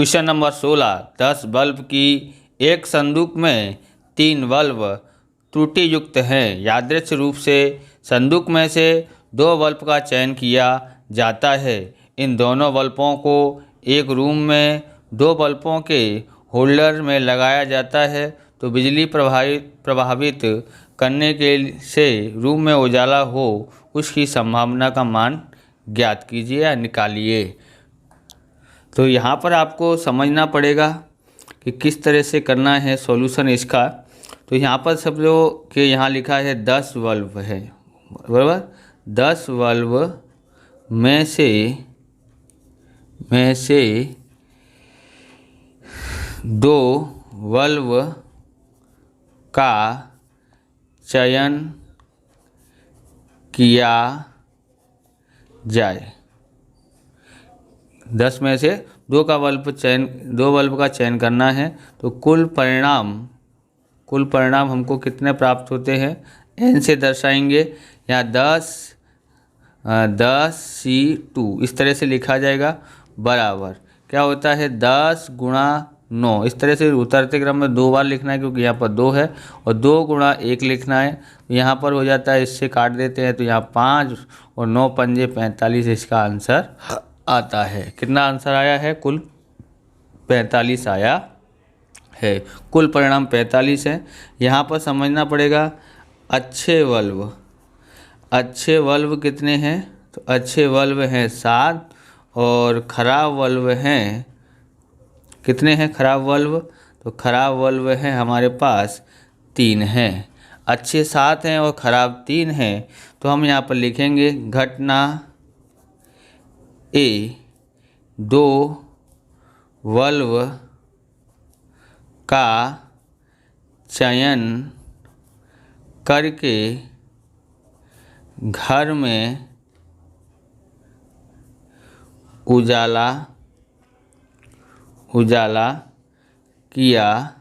Question number 16, 10 bulb की एक संदूक में 3 बल्ब त्रुटि युक्त हैं। यादृच्छिक रूप से संदूक में से 2 बल्ब का चयन किया जाता है। इन दोनों बल्बों को एक रूम में 2 बल्बों के होल्डर में लगाया जाता है तो बिजली प्रभावित करने के से रूम में उजाला हो उसकी संभावना का मान ज्ञात कीजिए या निकालिए। तो यहाँ पर आपको समझना पड़ेगा कि किस तरह से करना है सॉल्यूशन इसका। तो यहाँ पर सब लोग के यहाँ लिखा है 10 बल्ब है, बराबर। 10 बल्ब में से 2 बल्ब का चयन किया जाए। 10 में से 2 बल्ब का चयन करना है तो कुल परिणाम हमको कितने प्राप्त होते हैं, n से दर्शाएंगे। यहाँ 10C2 इस तरह से लिखा जाएगा, बराबर क्या होता है 10 गुणा 9। इस तरह से उतरते क्रम में 2 बार लिखना है क्योंकि यहाँ पर 2 है और 2 गुणा 1 लिखना है। यहाँ पर हो जाता है, इससे काट देते हैं तो यहाँ 5 और 9 पंजे 45 इसका आंसर आता है। कितना आंसर आया है, कुल 45 आया है। कुल परिणाम 45 है। यहाँ पर समझना पड़ेगा अच्छे बल्ब कितने हैं, तो अच्छे बल्ब हैं 7 और ख़राब बल्ब हैं कितने हैं, ख़राब बल्ब, तो ख़राब बल्ब हैं हमारे पास 3 हैं। अच्छे 7 हैं और ख़राब 3 हैं तो हम यहाँ पर लिखेंगे घटना ए 2 बल्ब का चयन करके घर में उजाला किया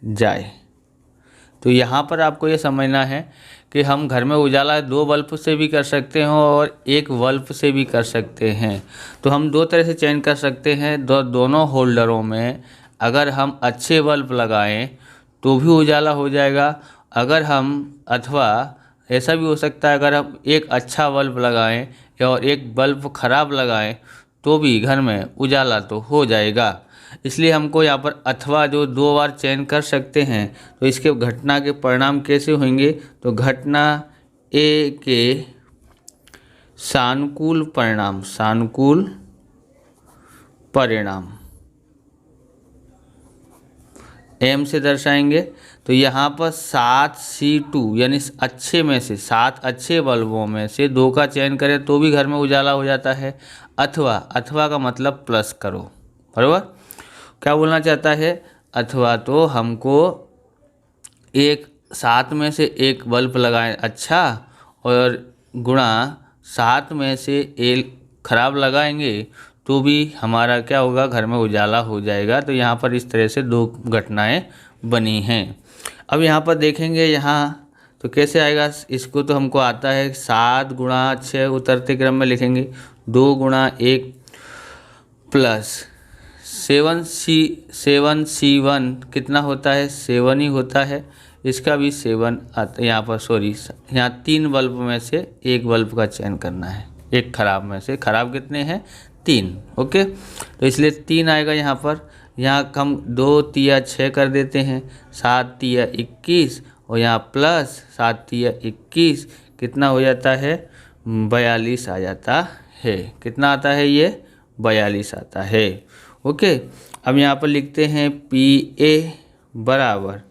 जाए। तो यहाँ पर आपको ये समझना है कि हम घर में उजाला 2 बल्ब से भी कर सकते हैं और 1 बल्ब से भी कर सकते हैं। तो हम 2 तरह से चयन कर सकते हैं। दोनों होल्डरों में अगर हम अच्छे बल्ब लगाएं तो भी उजाला हो जाएगा। अगर हम अथवा ऐसा भी हो सकता है अगर हम एक अच्छा बल्ब लगाएं और एक बल्ब ख़राब लगाएं तो भी घर में उजाला तो हो जाएगा। इसलिए हमको यहाँ पर अथवा जो 2 बार चयन कर सकते हैं तो इसके घटना के परिणाम कैसे होंगे, तो घटना ए के सानुकूल परिणाम m से दर्शाएंगे। तो यहाँ पर 7C2 यानी अच्छे में से 7 अच्छे बल्बों में से 2 का चयन करें तो भी घर में उजाला हो जाता है। अथवा का मतलब प्लस करो, बराबर। क्या बोलना चाहता है, अथवा तो हमको 7 में से 1 बल्ब लगाएं अच्छा और गुणा 7 में से 1 खराब लगाएंगे तो भी हमारा क्या होगा, घर में उजाला हो जाएगा। तो यहाँ पर इस तरह से 2 घटनाएं बनी हैं। अब यहाँ पर देखेंगे यहाँ तो कैसे आएगा, इसको तो हमको आता है 7 गुणा 6 उतरते क्रम में लिखेंगे 2 गुणा 1 प्लस 7C1 कितना होता है, 7 ही होता है। इसका भी 7 आता है। यहाँ पर यहाँ 3 बल्ब में से 1 बल्ब का चयन करना है, 1 खराब में से। खराब कितने हैं, 3। ओके, तो इसलिए 3 आएगा यहाँ पर। यहाँ हम 2 तिया 6 कर देते हैं, 7 तिया 21 और यहाँ प्लस 7 तिया 21 कितना हो जाता है, 42 आ जाता है। कितना आता है ये, 42 आता है। ओके, अब यहाँ पर लिखते हैं PA बराबर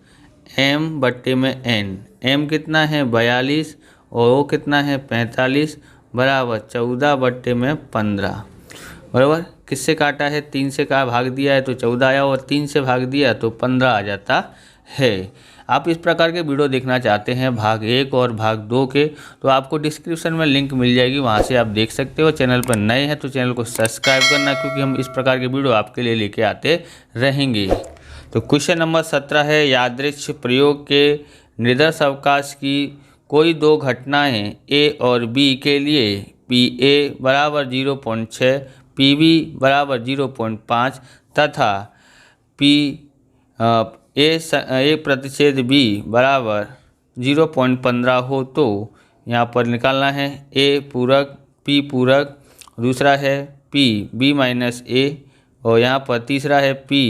M/N। M कितना है 42 और O कितना है 45 बराबर 14/15, बराबर। किससे काटा है, 3 से का भाग दिया है तो 14 आया और 3 से भाग दिया तो 15 आ जाता है। आप इस प्रकार के वीडियो देखना चाहते हैं भाग 1 और भाग 2 के, तो आपको डिस्क्रिप्शन में लिंक मिल जाएगी, वहां से आप देख सकते हो। चैनल पर नए हैं तो चैनल को सब्सक्राइब करना क्योंकि हम इस प्रकार के वीडियो आपके लिए लेके आते रहेंगे। तो क्वेश्चन नंबर 17 है, यादृच्छिक प्रयोग के निर्दर्श अवकाश की कोई 2 घटनाएं A और B के लिए PA बराबर 0.6, पी बी बराबर 0.5 तथा पी ए प्रतिच्छेद बी बराबर 0.15 हो तो यहाँ पर निकालना है ए पूरक पी पूरक, दूसरा है पी बी माइनस ए और यहाँ पर तीसरा है पी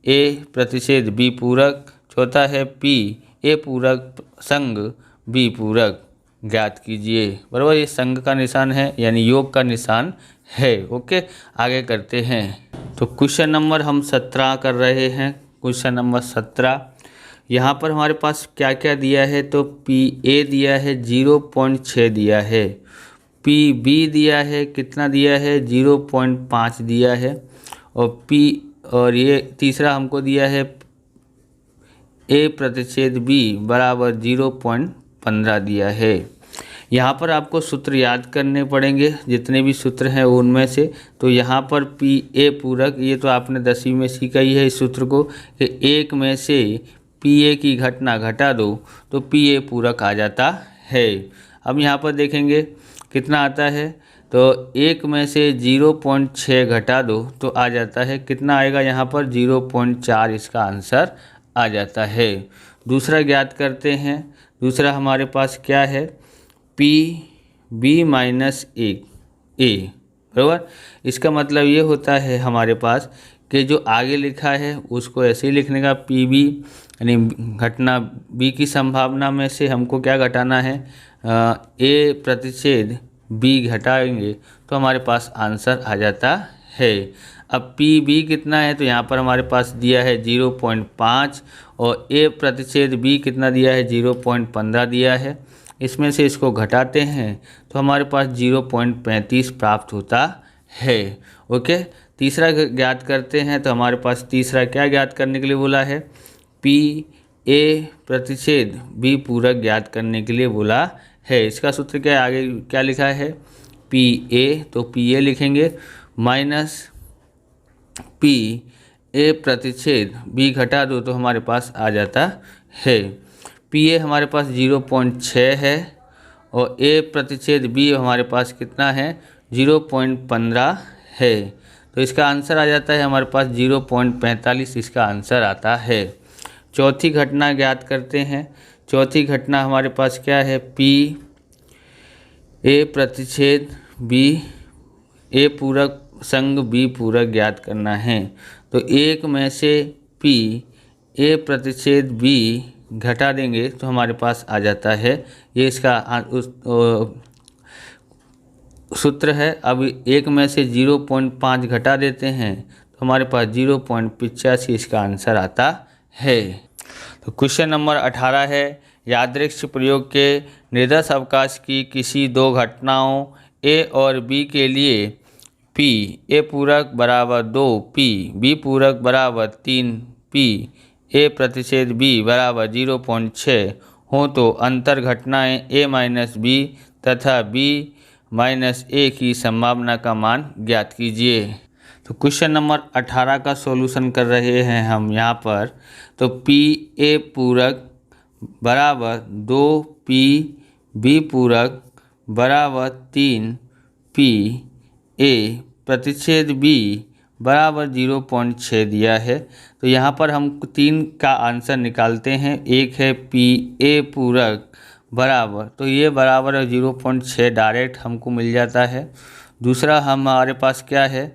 ए प्रतिच्छेद बी पूरक, चौथा है पी ए पूरक संग बी पूरक ज्ञात कीजिए। बराबर, ये संग का निशान है यानी योग का निशान है। ओके, आगे करते हैं। तो क्वेश्चन नंबर हम 17 कर रहे हैं। क्वेश्चन नंबर 17 यहाँ पर हमारे पास क्या क्या दिया है, तो पी ए दिया है 0.6 दिया है, पी बी दिया है कितना दिया है 0.5 दिया है और ये तीसरा हमको दिया है ए प्रतिच्छेद बी बराबर 0.15 दिया है। यहाँ पर आपको सूत्र याद करने पड़ेंगे, जितने भी सूत्र हैं उनमें से। तो यहाँ पर पी ए पूरक, ये तो आपने 10वीं में सीखा ही है इस सूत्र को कि एक में से पी ए की घटना घटा दो तो पी ए पूरक आ जाता है। अब यहाँ पर देखेंगे कितना आता है, तो एक में से 0.6 घटा दो तो आ जाता है कितना आएगा, यहाँ पर 0.4 इसका आंसर आ जाता है। दूसरा ज्ञात करते हैं। दूसरा हमारे पास क्या है, पी बी माइनस ए, बराबर। इसका मतलब ये होता है हमारे पास कि जो आगे लिखा है उसको ऐसे ही लिखने का, पी बी यानी घटना बी की संभावना में से हमको क्या घटाना है, ए प्रतिच्छेद बी घटाएंगे तो हमारे पास आंसर आ जाता है। अब पी बी कितना है, तो यहाँ पर हमारे पास दिया है 0.5 और ए प्रतिच्छेद बी कितना दिया है 0.15 दिया है। इसमें से इसको घटाते हैं तो हमारे पास 0.35 प्राप्त होता है। ओके, तीसरा ज्ञात करते हैं। तो हमारे पास तीसरा क्या ज्ञात करने के लिए बोला है, पी ए प्रतिच्छेद बी पूरक ज्ञात करने के लिए बोला है। इसका सूत्र क्या है, आगे क्या लिखा है, पी ए, तो पी ए लिखेंगे माइनस पी ए प्रतिच्छेद बी घटा दो तो हमारे पास आ जाता है। पी ए हमारे पास 0.6 है और ए प्रतिच्छेद बी हमारे पास कितना है 0.15 है, तो इसका आंसर आ जाता है हमारे पास 0.45 इसका आंसर आता है। चौथी घटना ज्ञात करते हैं। चौथी घटना हमारे पास क्या है, पी ए प्रतिच्छेद बी ए पूरक संग बी पूरक ज्ञात करना है। तो एक में से पी ए प्रतिच्छेद बी घटा देंगे तो हमारे पास आ जाता है, ये इसका सूत्र है। अब एक में से 0.5 घटा देते हैं तो हमारे पास 0.85 इसका आंसर आता है। तो क्वेश्चन नंबर 18 है, यादृच्छिक प्रयोग के निर्देश अवकाश की किसी दो घटनाओं ए और बी के लिए पी ए पूरक बराबर 2 पी बी पूरक बराबर 3 पी ए प्रतिच्छेद बी बराबर 0.6 हो तो अंतर घटनाएँ ए माइनस बी तथा बी माइनस ए की संभावना का मान ज्ञात कीजिए। तो क्वेश्चन नंबर 18 का सॉल्यूशन कर रहे हैं हम यहाँ पर। तो पी ए पूरक बराबर 2 पी बी पूरक बराबर 3 पी ए प्रतिच्छेद बी बराबर 0.6 दिया है। तो यहाँ पर हम 3 का आंसर निकालते हैं। एक है पी ए पूरक बराबर, तो ये बराबर 0.6 डायरेक्ट हमको मिल जाता है। दूसरा हमारे पास क्या है,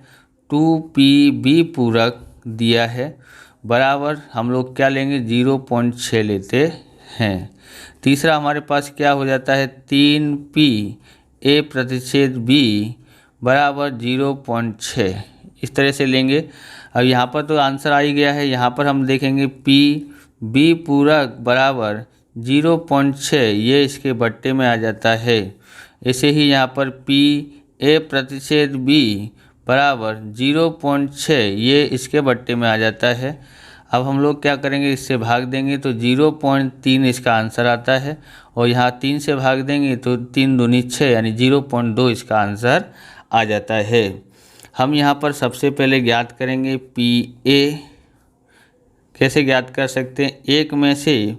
2 पी बी पूरक दिया है बराबर, हम लोग क्या लेंगे 0.6 लेते हैं। तीसरा हमारे पास क्या हो जाता है, 3 पी ए प्रतिच्छेद बी बराबर 0.6 इस तरह से लेंगे। अब यहाँ पर तो आंसर आ ही गया है। यहाँ पर हम देखेंगे पी बी पूरक बराबर 0.6, ये इसके बट्टे में आ जाता है। ऐसे ही यहाँ पर पी ए प्रतिच्छेद बी बराबर 0.6, ये इसके बट्टे में आ जाता है। अब हम लोग क्या करेंगे, इससे भाग देंगे तो 0.3 इसका आंसर आता है और यहाँ 3 से भाग देंगे तो 3 दूनी 6 यानी 0.2 इसका आंसर आ जाता है। हम यहाँ पर सबसे पहले ज्ञात करेंगे पी ए। कैसे ज्ञात कर सकते हैं, एक में से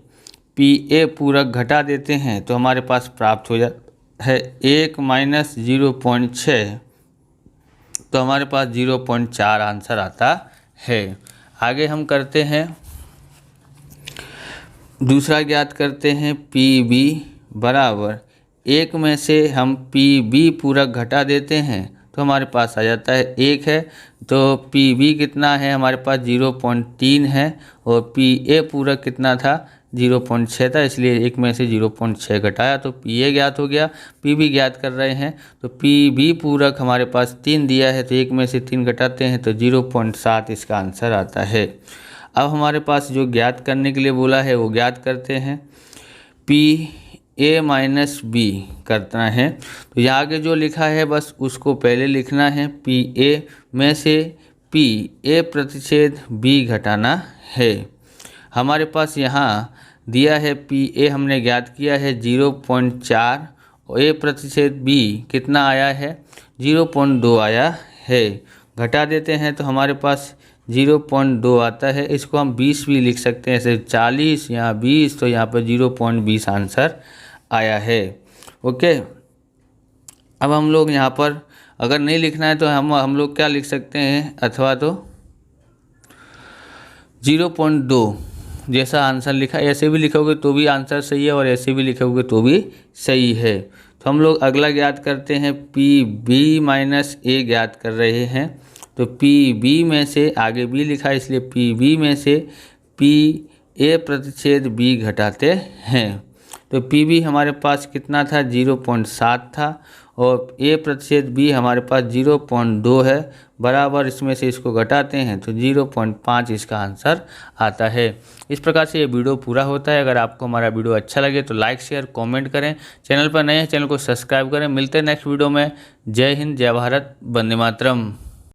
पी ए पूरक घटा देते हैं तो हमारे पास प्राप्त हो जाता है 1 माइनस 0.6 तो हमारे पास 0.4 आंसर आता है। आगे हम करते हैं दूसरा ज्ञात करते हैं पी बी बराबर 1 में से हम पी बी पूरक घटा देते हैं तो हमारे पास आ जाता है 1 है। तो पी बी कितना है हमारे पास 0.3 है और पी ए पूरक कितना था 0.6 था, इसलिए 1 में से 0.6 घटाया तो पी ए ज्ञात हो गया। पी बी ज्ञात कर रहे हैं तो पी बी पूरक हमारे पास 3 दिया है तो 1 में से 3 घटाते हैं तो 0.7 इसका आंसर आता है। अब हमारे पास जो ज्ञात करने के लिए बोला है वो ज्ञात करते हैं। पी ए माइनस बी करना है तो यहाँ आगे जो लिखा है बस उसको पहले लिखना है। पी ए में से पी ए प्रतिच्छेद बी घटाना है। हमारे पास यहाँ दिया है पी ए हमने ज्ञात किया है 0.4 और ए प्रतिच्छेद बी कितना आया है 0.2 आया है। घटा देते हैं तो हमारे पास 0.2 आता है। इसको हम 20 भी लिख सकते हैं, ऐसे 40 यहाँ 20 तो यहाँ पर 0.20 आंसर आया है। ओके, अब हम लोग यहाँ पर अगर नहीं लिखना है तो हम लोग क्या लिख सकते हैं, अथवा तो 0.2 जैसा आंसर लिखा, ऐसे भी लिखोगे तो भी आंसर सही है और ऐसे भी लिखोगे तो भी सही है। तो हम लोग अगला ज्ञात करते हैं पी बी माइनस ए ज्ञात कर रहे हैं। तो पी बी में से आगे बी लिखा इसलिए पी बी में से पी ए प्रतिच्छेद बी घटाते हैं। तो पी बी हमारे पास कितना था 0.7 था और ए प्रतिच्छेद बी हमारे पास 0.2 है, बराबर इसमें से इसको घटाते हैं तो 0.5 इसका आंसर आता है। इस प्रकार से ये वीडियो पूरा होता है। अगर आपको हमारा वीडियो अच्छा लगे तो लाइक शेयर कमेंट करें। चैनल पर नए हैं चैनल को सब्सक्राइब करें। मिलते हैं नेक्स्ट वीडियो में। जय हिंद, जय भारत, वंदे मातरम।